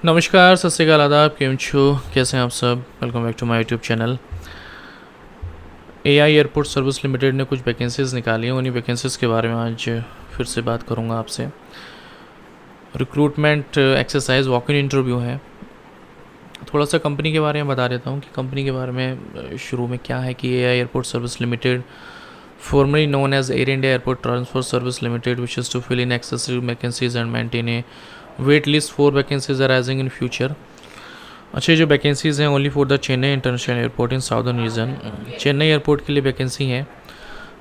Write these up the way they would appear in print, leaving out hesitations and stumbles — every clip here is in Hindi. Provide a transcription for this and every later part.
नमस्कार, सत श्री अकाल, आदाब, केम छो, कैसे हैं आप सब। Welcome back to my YouTube channel. AI airport service limited ने कुछ वैकेंसीज़ निकाली हैं, उन्हीं वैकेंसीज़ के बारे में आज फिर से बात करूंगा आपसे। Recruitment exercise walk in interview है। थोड़ा सा कंपनी के बारे में बता देता हूँ कि कंपनी के बारे में शुरू में क्या है कि AI airport service limited, formerly known as Air India Airport Transport Service Limited, wishes to fill in excessive vacancies and maintain a wait list for vacancies arising in future। अच्छा, जो वैकेंसीज़ हैं only for the Chennai international airport in southern region. Chennai airport के लिए वैकेंसी है।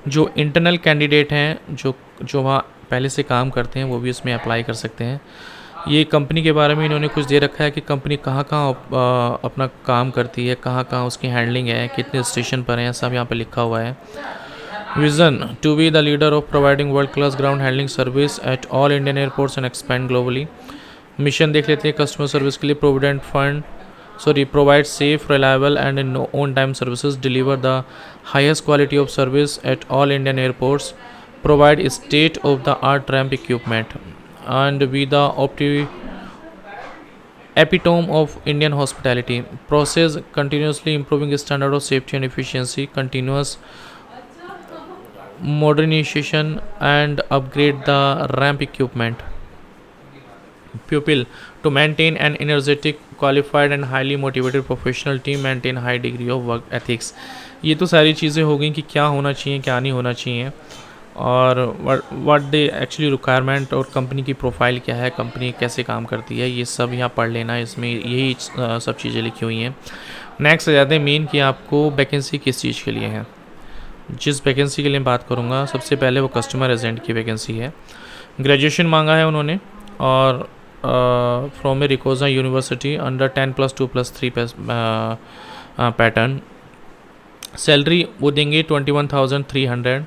जो इंटरनल कैंडिडेट हैं, जो वहाँ पहले से काम करते हैं, वो भी इसमें अप्लाई कर सकते हैं। ये कंपनी के बारे में इन्होंने कुछ दे रखा है कि कंपनी कहाँ कहाँ अपना काम करती है, कहाँ कहाँ उसकी हैंडलिंग है, कितने स्टेशन पर हैं, सब यहाँ पर लिखा हुआ है। Vision to be the leader of providing world-class ground handling service at all Indian airports and expand globally। Mission देख लेते हैं कस्टमर सर्विस के लिए। provide safe, reliable and on-time services, deliver the highest quality of service at all Indian airports, provide state-of-the-art ramp equipment, and be the epitome of Indian hospitality, process continuously improving standard of safety and efficiency, continuous modernization and upgrade the ramp equipment, pupil to maintain an energetic, qualified and highly motivated professional team, maintain high degree of work ethics। ये तो सारी चीज़ें हो गई कि क्या होना चाहिए, क्या नहीं होना चाहिए, और व्हाट दे एक्चुअली रिक्वायरमेंट, और कंपनी की प्रोफाइल क्या है, कंपनी कैसे काम करती है, ये सब यहाँ पढ़ लेना। इसमें यही सब चीज़ें लिखी हुई हैं। नेक्स्ट आ जाते हैं मेन कि आपको वैकेंसी किस चीज़ के लिए है। जिस वैकेंसी के लिए बात करूँगा, सबसे पहले वो कस्टमर एजेंट की वैकेंसी है। ग्रेजुएशन मांगा है उन्होंने, और from a recognised university under 10+2+3 pattern. Salary वो देंगे 21,300।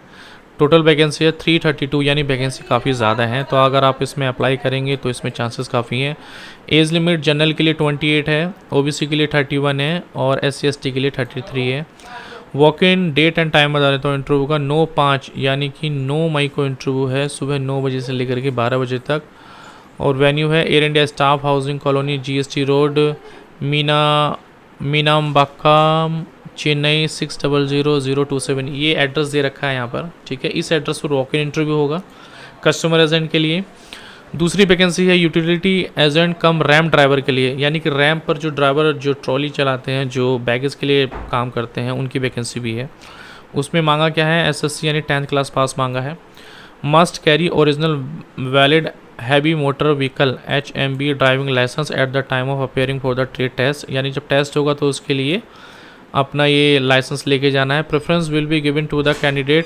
टोटल वैकेंसी है 332, यानी वैकेंसी काफ़ी ज़्यादा है। तो अगर आप इसमें अप्लाई करेंगे तो इसमें चांसेस काफ़ी हैं। एज लिमिट जनरल के लिए 28 है, ओबीसी के लिए 31 है, और SC/ST के लिए 33 है। Walk in date and time बता देता हूँ इंटरव्यू का। 9/5 यानी कि 9 मई को इंटरव्यू है, सुबह 9 बजे से लेकर के 12 बजे तक। और वेन्यू है air India staff housing colony, GST road, Meenambakkam, Chennai 600027। ये एड्रेस दे रखा है यहाँ पर, ठीक है। इस एड्रेस पर वॉक इन इंटरव्यू होगा कस्टमर एजेंट के लिए। दूसरी वैकेंसी है यूटिलिटी एजेंट कम रैम्प ड्राइवर के लिए, यानी कि रैम्प पर जो ड्राइवर जो ट्रॉली चलाते हैं, जो बैगेज के लिए काम करते हैं, उनकी वैकेंसी भी है। उसमें मांगा क्या है, SSC यानी 10th क्लास पास मांगा है। Must carry original valid heavy motor vehicle HMV driving licence at the time of appearing for the trade test, यानी जब टेस्ट होगा तो उसके लिए अपना ये लाइसेंस लेके जाना है। Preference will be given to the candidate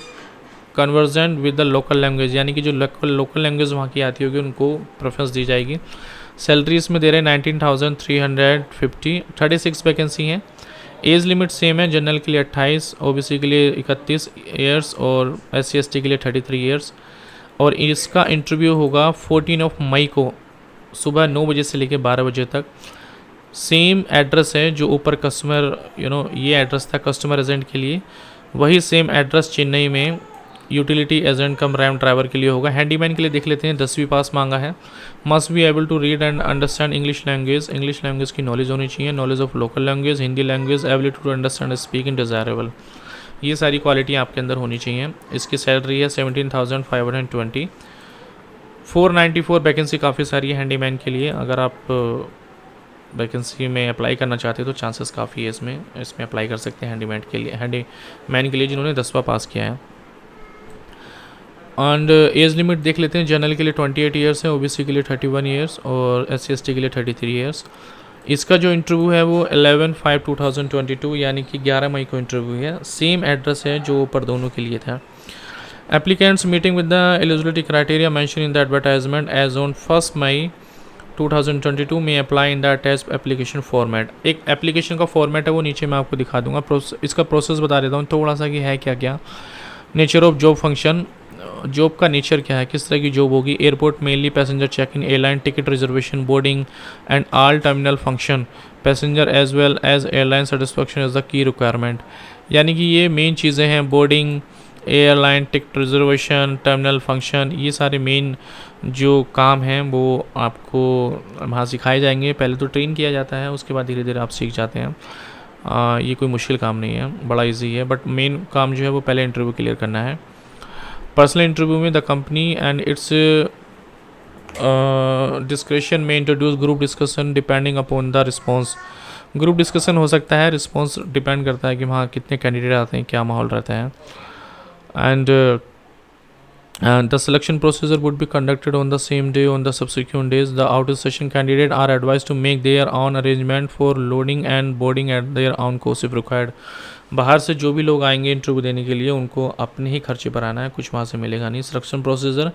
convergent with the local language, यानी कि जो लोकल लैंग्वेज वहाँ की आती होगी उनको प्रेफरेंस दी जाएगी। सैलरी इसमें दे रहे हैं 19,350। 36 वैकेंसी हैं। एज लिमिट सेम है, जनरल के लिए 28, ओबीसी के लिए 31 ईयर्स, और SC/ST के लिए 33 ईयर्स। और इसका इंटरव्यू होगा 14 मई को सुबह 9 बजे से लेकर 12 बजे तक। सेम एड्रेस है जो ऊपर कस्टमर ये एड्रेस था कस्टमर एजेंट के लिए, वही सेम एड्रेस चेन्नई में यूटिलिटी एजेंट कम रैम्प ड्राइवर के लिए होगा। हैंडीमैन के लिए देख लेते हैं, 10वीं पास मांगा है। Must be able to read and understand English language की नॉलेज होनी चाहिए। Knowledge of local language, Hindi language, ability to understand speak in desirable, ये सारी क्वालिटी आपके अंदर होनी चाहिए। इसकी सैलरी है 17,520। 494 वैकेंसी काफ़ी सारी है हैंडीमैन के लिए। अगर आप वैकेंसी में अप्लाई करना चाहते हो तो चांसेस काफ़ी है इसमें अप्लाई कर सकते हैं हैंडीमैन के लिए जिन्होंने 10वां पास किया है। एंड एज लिमिट देख लेते हैं, जनरल के लिए 28 ईयर्स है, ओबीसी के लिए 31 ईयर्स, और SC/ST के लिए 33 ईयर्स। इसका जो इंटरव्यू है वो 11/5/2022 यानी कि 11 मई को इंटरव्यू है। सेम एड्रेस है जो ऊपर दोनों के लिए था। Applicants meeting with the eligibility criteria mention in the advertisement as on 1 May 2022 में apply in the attached application format. एक एप्लीकेशन का फॉर्मेट है वो नीचे मैं आपको दिखा दूंगा। इसका प्रोसेस बता देता हूँ थोड़ा सा कि है क्या क्या। Nature of job function, job का नेचर क्या है, किस तरह की जॉब होगी। Airport mainly passenger check in, airline ticket reservation, boarding and all terminal function, passenger as well as airline satisfaction is the key requirement. यानी कि ये मेन चीज़ें हैं, boarding, airline ticket reservation, terminal function, ये सारे मेन जो काम हैं वो आपको वहाँ सिखाए जाएंगे। पहले तो ट्रेन किया जाता है, उसके बाद धीरे धीरे आप सीख जाते हैं। ये कोई मुश्किल काम नहीं है, बड़ा इजी है, बट मेन काम जो है वो पहले इंटरव्यू क्लियर करना है। पर्सनल इंटरव्यू में the company and its description में introduce group discussion depending upon the response. Group discussion हो सकता है, रिस्पॉन्स डिपेंड करता है कि वहाँ कितने कैंडिडेट आते हैं, क्या माहौल रहता है। And the selection procedure would be conducted on the same day on the subsequent days. The out session candidate are advised to make their own arrangement for loading and boarding at their own cost if required. बाहर से जो भी लोग आएंगे इंटरव्यू देने के लिए उनको अपने ही खर्चे पर आना है, कुछ वहाँ से मिलेगा नहीं। सिलेक्शन प्रोसीजर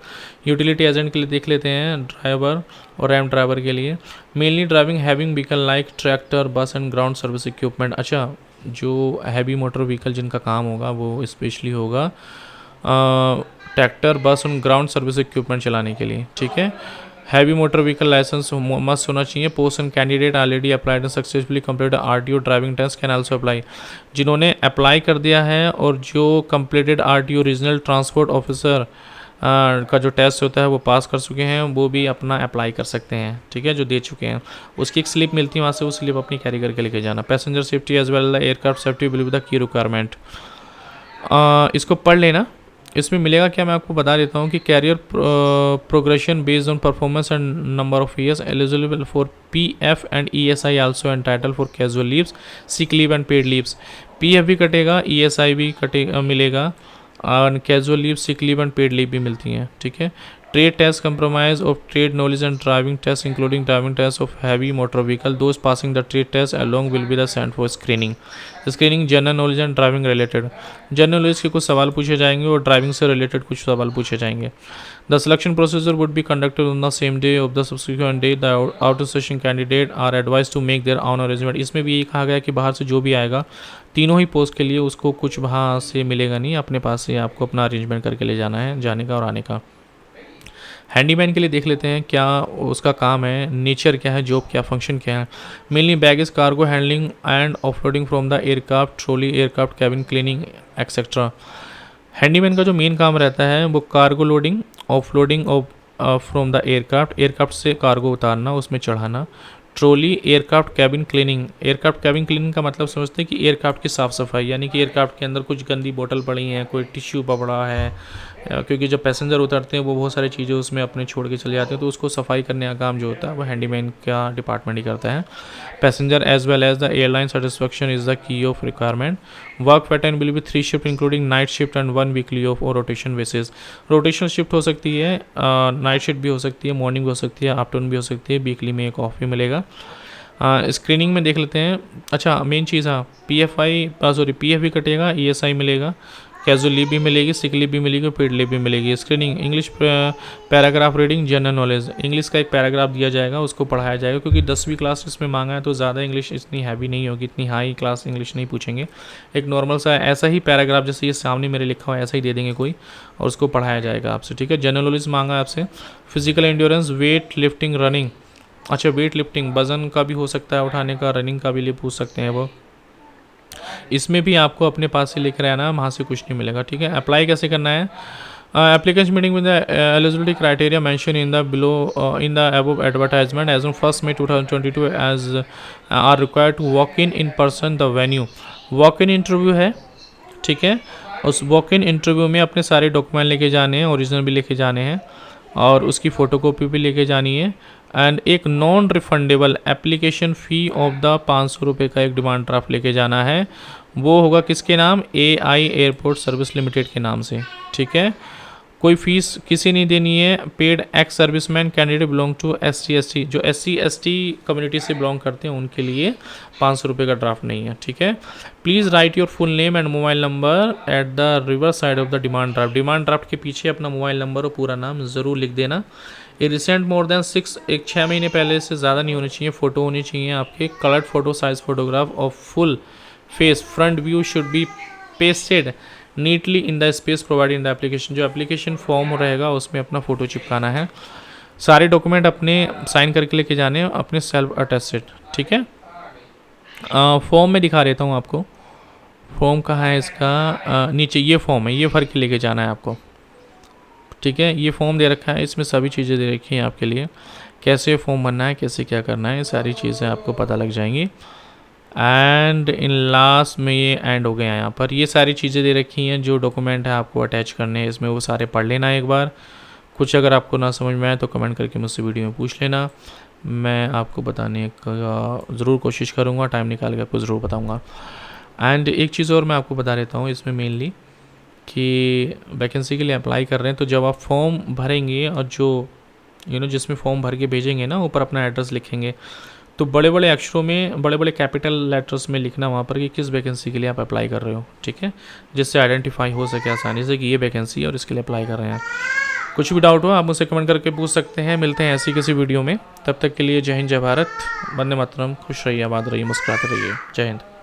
यूटिलिटी एजेंट के लिए देख लेते हैं, ड्राइवर और रैम ड्राइवर के लिए mainly driving having vehicle like tractor, बस एंड ग्राउंड सर्विस इक्विपमेंट। अच्छा, जो हैवी मोटर व्हीकल जिनका काम होगा वो स्पेशली होगा ट्रैक्टर, बस और ग्राउंड सर्विस इक्विपमेंट चलाने के लिए, ठीक है। Heavy motor vehicle licence must होना चाहिए। Post and candidate already applied and successfully completed RTO driving test can also apply. जिन्होंने अप्लाई कर दिया है और जो completed RTO regional transport officer का जो टेस्ट होता है वो पास कर चुके हैं, वो भी अपना अप्लाई कर सकते हैं, ठीक है, जो दे चुके हैं। उसकी एक स्लिप मिलती है वहाँ से, वो स्लिप अपनी कैरी करके लेके जाना। Passenger safety as well the aircraft safety will be the key requirement. इसको पढ़ लेना। इसमें मिलेगा क्या, मैं आपको बता देता हूँ कि career progression based on performance and number of years, eligible for PF and ESI also entitle for casual leaves, sick leave and paid leaves. PF भी कटेगा, ईएसआई भी कटेगा, मिलेगा, और casual leave, sick leave and paid leave भी मिलती हैं, ठीक है। Trade test compromise of trade knowledge and driving test including driving test of heavy motor vehicle, those passing the trade test along will be the sent for screening. Screening general knowledge and driving related, general knowledge के कुछ सवाल पूछे जाएंगे और ड्राइविंग से रिलेटेड कुछ सवाल पूछे जाएंगे। The selection procedure would be conducted on the same day of the subsequent day. The out station candidate are advise to make their own arrangement. इसमें भी यही कहा गया कि बाहर से जो भी आएगा तीनों ही पोस्ट के लिए उसको कुछ वहाँ से मिलेगा नहीं, अपने पास से आपको अपना अरेंजमेंट करके ले जाना है, जाने का और आने का। हैंडीमैन के लिए देख लेते हैं क्या उसका काम है, नेचर क्या है, जॉब क्या, फंक्शन क्या है। Mainly baggage cargo handling and offloading from the aircraft, trolley, aircraft cabin cleaning etcetera. Handyman का जो मेन काम रहता है वो cargo loading, offloading of from the aircraft, aircraft से कार्गो उतारना, उसमें चढ़ाना। Trolley, aircraft cabin cleaning. Aircraft cabin cleaning का मतलब समझते हैं कि एयरक्राफ्ट की साफ़ सफाई, यानी कि एयरक्राफ्ट के अंदर कुछ गंदी बोतल पड़ी हैं, कोई टिश्यू पड़ा है, क्योंकि जब पैसेंजर उतरते हैं वो बहुत सारी चीज़ें उसमें अपने छोड़ के चले जाते हैं, तो उसको सफाई करने का काम जो होता है वो हैंडीमैन का डिपार्टमेंट ही करता है। Passenger as well as the airline satisfaction is the key of requirement. Work pattern will be 3 shift including night shift and 1 weekly off और रोटेशन बेसिस। रोटेशनल शिफ्ट हो सकती है, नाइट शिफ्ट भी हो सकती है, मॉर्निंग भी हो सकती है, आफ्टरनून भी हो सकती है, वीकली में एक ऑफ भी मिलेगा। स्क्रीनिंग में देख लेते हैं। अच्छा, मेन चीज़, हाँ, पीएफ भी कटेगा, ईएसआई मिलेगा, कैजुअल लीव भी मिलेगी, सिक लीव भी मिलेगी, पेड लीव भी मिलेगी। Screening English paragraph reading, general knowledge. English का एक पैराग्राफ दिया जाएगा, उसको पढ़ाया जाएगा, क्योंकि 10वीं क्लास इसमें मांगा है तो ज़्यादा इंग्लिश इतनी हैवी नहीं होगी, इतनी हाई क्लास इंग्लिश नहीं पूछेंगे। एक नॉर्मल सा ऐसा ही पैराग्राफ जैसे ये सामने मेरे लिखा हुआ है ऐसा ही दे देंगे कोई, और उसको पढ़ाया जाएगा आपसे, ठीक है। जनरल नॉलेज मांगा है आपसे। Physical endurance, weight lifting, running. अच्छा, वेट लिफ्टिंग वज़न का भी हो सकता है उठाने का, रनिंग का भी लिए पूछ सकते हैं वो। इसमें भी आपको अपने पास से लेकर आना है, वहाँ से कुछ नहीं मिलेगा, ठीक है। अप्लाई कैसे करना है? Application meeting with the eligibility criteria mention in the below in the above advertisement as on 1 May 2022 as are required to walk in person the venue. Walk in interview है, ठीक है। उस वॉक इन इंटरव्यू में अपने सारे डॉक्यूमेंट लेके जाने हैं, ओरिजिनल भी लेके जाने हैं, और उसकी फ़ोटोकॉपी भी लेके जानी है। एंड एक non refundable application fee of the 500 रुपये का एक डिमांड ड्राफ्ट लेके जाना है। वो होगा किसके नाम? AI एयरपोर्ट सर्विस लिमिटेड के नाम से, ठीक है। कोई फीस किसी नहीं देनी है। Paid ex serviceman candidate belong to SC/ST, जो SC/ST कम्युनिटी से बिलोंग करते हैं उनके लिए 500 रुपये का ड्राफ्ट नहीं है, ठीक है। Please write your full name and mobile number at the reverse side of the demand draft. Demand draft के पीछे अपना मोबाइल नंबर और पूरा नाम ज़रूर लिख देना। ये रिसेंट मोर देन 6 महीने पहले से ज़्यादा नहीं होनी चाहिए। फ़ोटो होनी चाहिए आपके, coloured photo size photograph of full face, front view should be pasted neatly in the space provided in the application. जो एप्लीकेशन फॉर्म रहेगा उसमें अपना फ़ोटो चिपकाना है। सारे डॉक्यूमेंट अपने साइन करके लेके जाने हैं, अपने सेल्फ अटेस्टेड, ठीक है। फॉर्म में दिखा देता हूँ आपको। फॉर्म कहाँ है इसका, नीचे ये फॉर्म है, ये भर के लेके जाना है आपको, ठीक है। ये फॉर्म दे रखा है, इसमें सभी चीज़ें दे रखी हैं आपके लिए, कैसे फॉर्म भरना है, कैसे क्या करना है, सारी चीज़ें आपको पता लग जाएंगी। एंड इन लास्ट में ये एंड हो गया यहाँ पर, ये सारी चीज़ें दे रखी हैं, जो डॉक्यूमेंट है आपको अटैच करने हैं इसमें, वो सारे पढ़ लेना एक बार। कुछ अगर आपको ना समझ में आए तो कमेंट करके मुझसे वीडियो में पूछ लेना, मैं आपको बताने का ज़रूर कोशिश करूँगा, टाइम निकाल के आपको ज़रूर बताऊँगा। एंड एक चीज़ और मैं आपको बता देता हूँ इसमें मेनली, कि वैकेंसी के लिए अप्लाई कर रहे हैं तो जब आप फॉर्म भरेंगे और जो जिसमें फॉर्म भर के भेजेंगे ना, ऊपर अपना एड्रेस लिखेंगे, तो बड़े बड़े अक्षरों में, बड़े बड़े कैपिटल लेटर्स में लिखना वहाँ पर कि किस वैकेंसी के लिए आप अप्लाई कर रहे हो, ठीक है, जिससे आइडेंटिफाई हो सके आसानी से कि ये वैकेंसी है और इसके लिए अप्लाई कर रहे हैं। कुछ भी डाउट हो आप मुझसे कमेंट करके पूछ सकते हैं। मिलते हैं ऐसी किसी वीडियो में, तब तक के लिए जय हिंद, जय भारत, वंदे मातरम। खुश रहिए, आबाद रहिए, मुस्कुराते रहिए। जय हिंद।